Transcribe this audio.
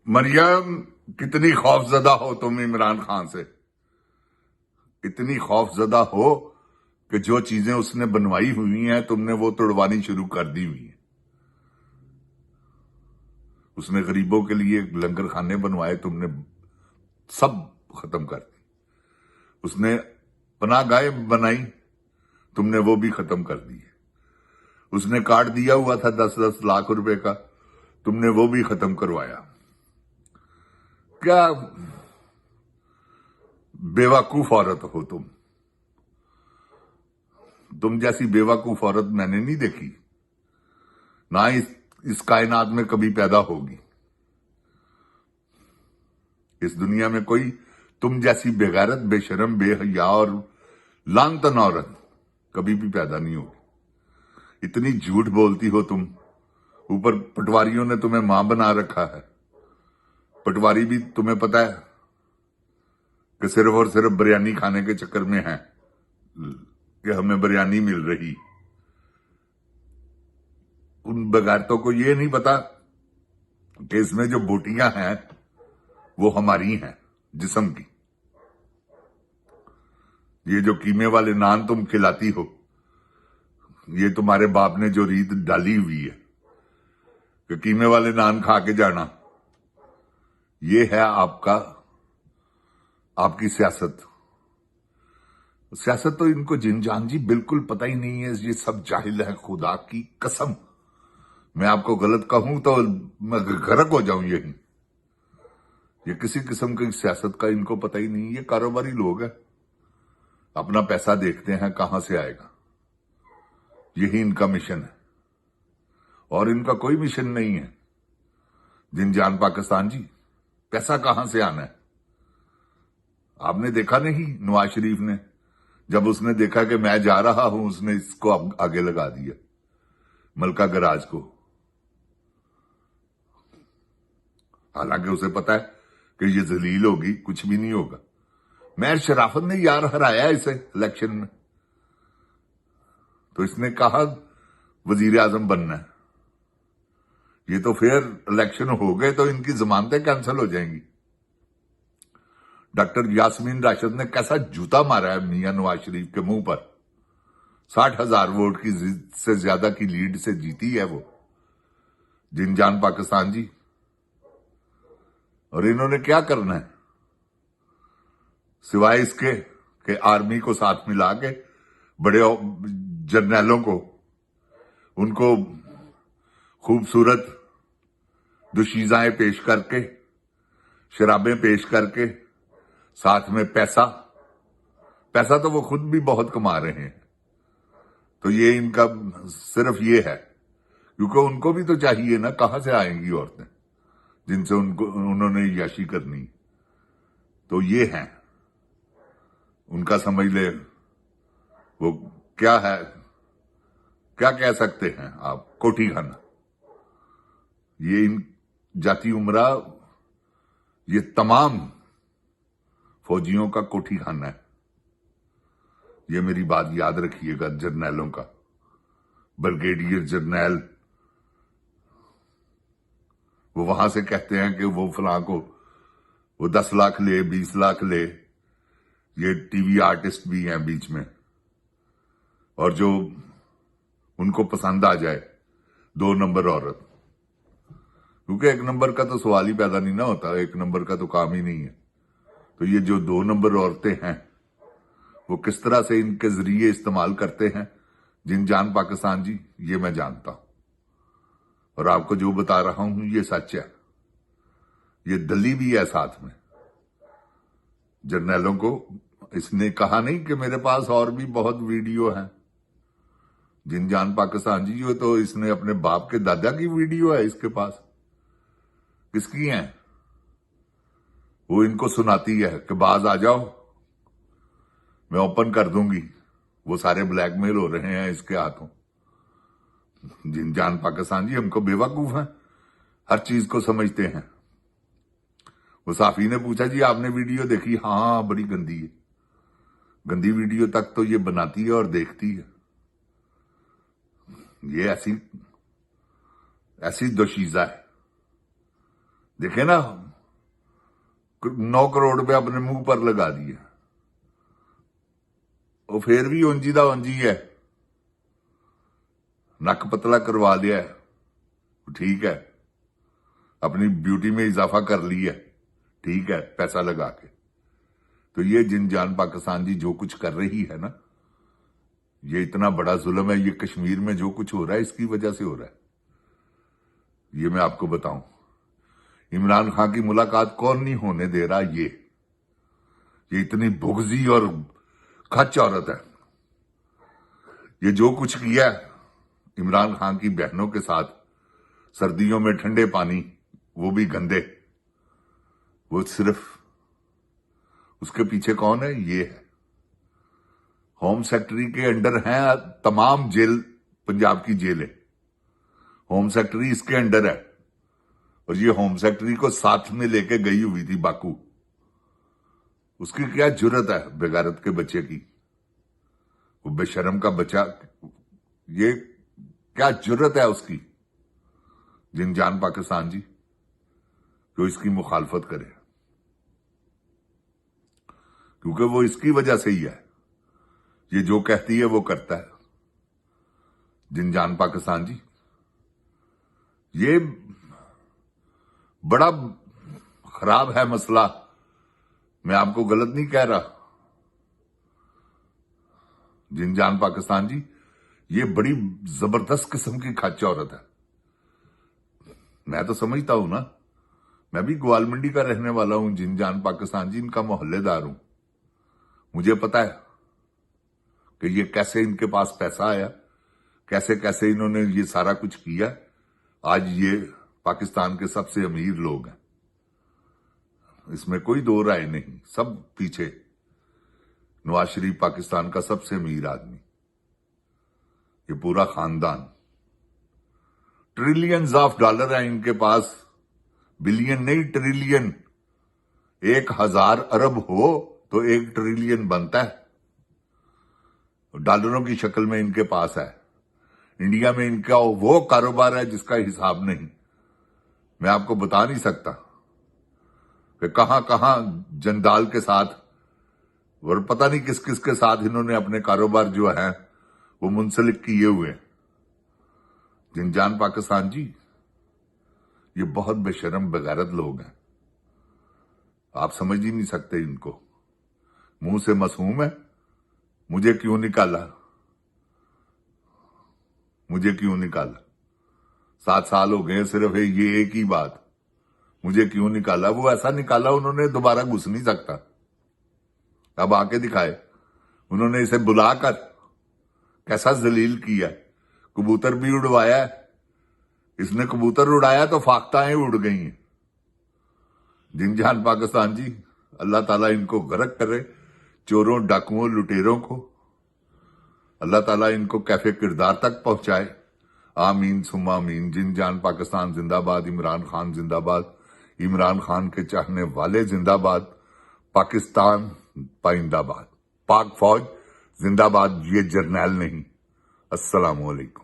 मरियम, कितनी खौफजदा हो तुम इमरान खान से। इतनी खौफजदा हो कि जो चीजें उसने बनवाई हुई हैं तुमने वो तोड़वानी शुरू कर दी हुई है। उसने गरीबों के लिए लंगर खाने बनवाए, तुमने सब खत्म कर दी। उसने पनाहगाहें बनाई, तुमने वो भी खत्म कर दी। उसने कार्ड दिया हुआ था 10-10 लाख रुपए का, तुमने वो भी खत्म करवाया। क्या बेवकूफ औरत हो तुम जैसी बेवकूफ औरत मैंने नहीं देखी, ना इस कायनात में कभी पैदा होगी। इस दुनिया में कोई तुम जैसी बेगैरत, बेशरम, बेहया और लानतन औरत कभी भी पैदा नहीं होगी। इतनी झूठ बोलती हो तुम। ऊपर पटवारियों ने तुम्हें मां बना रखा है। पटवारी भी तुम्हें पता है कि सिर्फ और सिर्फ बिरयानी खाने के चक्कर में है कि हमें बिरयानी मिल रही। उन बेगैरतों को ये नहीं पता कि इसमें जो बोटियां हैं वो हमारी हैं, जिस्म की। ये जो कीमे वाले नान तुम खिलाती हो, ये तुम्हारे बाप ने जो रीत डाली हुई है कि कीमे वाले नान खा के जाना, ये है आपकी सियासत। सियासत तो इनको जिन जान जी बिल्कुल पता ही नहीं है। ये सब जाहिल है, खुदा की कसम। मैं आपको गलत कहूं तो मैं गर्क हो जाऊं। ये किसी किस्म की सियासत का इनको पता ही नहीं। ये कारोबारी लोग हैं, अपना पैसा देखते हैं कहां से आएगा, यही इनका मिशन है। और इनका कोई मिशन नहीं है। जिनजान पाकिस्तान जी, पैसा कहां से आना है? आपने देखा नहीं नवाज शरीफ ने, जब उसने देखा कि मैं जा रहा हूं, उसने इसको आगे लगा दिया, मलका गराज को। हालांकि उसे पता है कि ये जलील होगी, कुछ भी नहीं होगा। मैं शराफत ने यार हराया इसे इलेक्शन में, तो इसने कहा वजीर आजम बनना है। ये तो फिर इलेक्शन हो गए तो इनकी जमानतें कैंसिल हो जाएंगी। डॉक्टर यास्मीन राशिद ने कैसा जूता मारा है मियां नवाज शरीफ के मुंह पर। 60,000 वोट की से ज्यादा की लीड से जीती है वो जिनजान पाकिस्तान जी। और इन्होंने क्या करना है सिवाय इसके कि आर्मी को साथ मिला के बड़े जर्नैलों को, उनको खूबसूरत दुशीजाएं पेश करके, शराबें पेश करके, साथ में पैसा तो वो खुद भी बहुत कमा रहे हैं। तो ये इनका सिर्फ ये है, क्योंकि उनको भी तो चाहिए ना, कहां से आएंगी औरतें जिनसे उन्होंने याशी करनी। तो ये है उनका, समझ ले वो क्या है, क्या कह सकते हैं आप, कोठी खाना। ये इन जाति उमरा, ये तमाम फौजियों का कोठी खाना है। ये मेरी बात याद रखिएगा। जर्नैलों का, ब्रिगेडियर जर्नैल, वो वहां से कहते हैं कि वो फलां को वो 10 लाख ले, 20 लाख ले। ये टीवी आर्टिस्ट भी हैं बीच में, और जो उनको पसंद आ जाए 2 नंबर औरत, क्योंकि 1 नंबर का तो सवाल ही पैदा नहीं ना होता, 1 नंबर का तो काम ही नहीं है। तो ये जो 2 नंबर औरतें हैं वो किस तरह से इनके जरिए इस्तेमाल करते हैं जिनजान पाकिस्तान जी, ये मैं जानता हूं। और आपको जो बता रहा हूं ये सच है। ये दली भी है साथ में। जर्नैलों को इसने कहा नहीं कि मेरे पास और भी बहुत वीडियो है। जिनजान पाकिस्तान जी, जो तो इसने अपने बाप के दादा की वीडियो है इसके पास। किसकी है? वो इनको सुनाती है कि बाज आ जाओ, मैं ओपन कर दूंगी। वो सारे ब्लैकमेल हो रहे हैं इसके हाथों। जिनजान पाकिस्तान जी हमको बेवकूफ है, हर चीज को समझते हैं। वो साफी ने पूछा जी आपने वीडियो देखी? हाँ, बड़ी गंदी है। गंदी वीडियो तक तो ये बनाती है और देखती है। ये ऐसी दोशीजा है। देखे ना, 9 करोड़ रुपया अपने मुंह पर लगा दिए, वो फिर भी ऊंजी दा ऊंजी है, नक पतला करवा लिया है, ठीक है, अपनी ब्यूटी में इजाफा कर लिया है, ठीक है, पैसा लगा के। तो ये जिनजान पाकिस्तान जी जो कुछ कर रही है ना, ये इतना बड़ा जुल्म है, ये कश्मीर में जो कुछ हो रहा है इसकी वजह से हो रहा है। ये मैं आपको बताऊं, इमरान खान की मुलाकात कौन नहीं होने दे रहा, ये इतनी बुगजी और खच औरत है। ये जो कुछ किया इमरान खान की बहनों के साथ, सर्दियों में ठंडे पानी, वो भी गंदे, वो सिर्फ उसके पीछे कौन है, ये है। होम सेक्रेटरी के अंडर हैं तमाम जेल, पंजाब की जेलें, होम सेक्रेटरी इसके अंडर है, और ये होम सेक्रेटरी को साथ में लेके गई हुई थी बाकू। उसकी क्या जुर्रत है बेगारत के बच्चे की, वो बेशरम का बच्चा, ये क्या जुर्रत है उसकी, जिनजान पाकिस्तान जी, जो इसकी मुखालफत करे, क्योंकि वो इसकी वजह से ही है, ये जो कहती है वो करता है। जिनजान पाकिस्तान जी, ये बड़ा खराब है मसला, मैं आपको गलत नहीं कह रहा। जिनजान पाकिस्तान जी, ये बड़ी जबरदस्त किस्म की खाचा औरत है। मैं तो समझता हूं ना, मैं भी ग्वालमंडी का रहने वाला हूं, जिनजान पाकिस्तान जी इनका मोहल्लेदार हूं। मुझे पता है कि ये कैसे इनके पास पैसा आया, कैसे कैसे इन्होंने ये सारा कुछ किया। आज ये पाकिस्तान के सबसे अमीर लोग हैं, इसमें कोई दो राय नहीं, सब पीछे। नवाज शरीफ पाकिस्तान का सबसे अमीर आदमी, ये पूरा खानदान, ट्रिलियंस ऑफ डॉलर है इनके पास, बिलियन नहीं ट्रिलियन। 1000 अरब हो तो 1 ट्रिलियन बनता है, डॉलरों की शक्ल में इनके पास है। इंडिया में इनका वो कारोबार है जिसका हिसाब नहीं, मैं आपको बता नहीं सकता कि कहां कहां जंदाल के साथ और पता नहीं किस किस के साथ इन्होंने अपने कारोबार जो है वो मुंसलिक किए हुए। जिनजान पाकिस्तान जी, ये बहुत बेशरम बेगैरत लोग हैं, आप समझ ही नहीं सकते इनको। मुंह से मासूम है, मुझे क्यों निकाला, मुझे क्यों निकाला, 7 साल हो गए सिर्फ ये एक ही बात, मुझे क्यों निकाला। वो ऐसा निकाला उन्होंने, दोबारा घुस नहीं सकता, अब आके दिखाए। उन्होंने इसे बुलाकर कैसा जलील किया, कबूतर भी उड़वाया है, इसने कबूतर उड़ाया तो फाख्ताएं उड़ गई हैं। जिनजान पाकिस्तान जी, अल्लाह ताला इनको गर्क करे, चोरों डाकुओं लुटेरों को अल्लाह ताला इनको कैफे किरदार तक पहुंचाए, आमीन सुम्मा आमीन। जिनजान पाकिस्तान जिंदाबाद, इमरान खान जिंदाबाद, इमरान खान के चाहने वाले जिंदाबाद, पाकिस्तान पाइंदाबाद, पाक फौज जिंदाबाद, ये जर्नैल नहीं। अस्सलाम वालेकुम।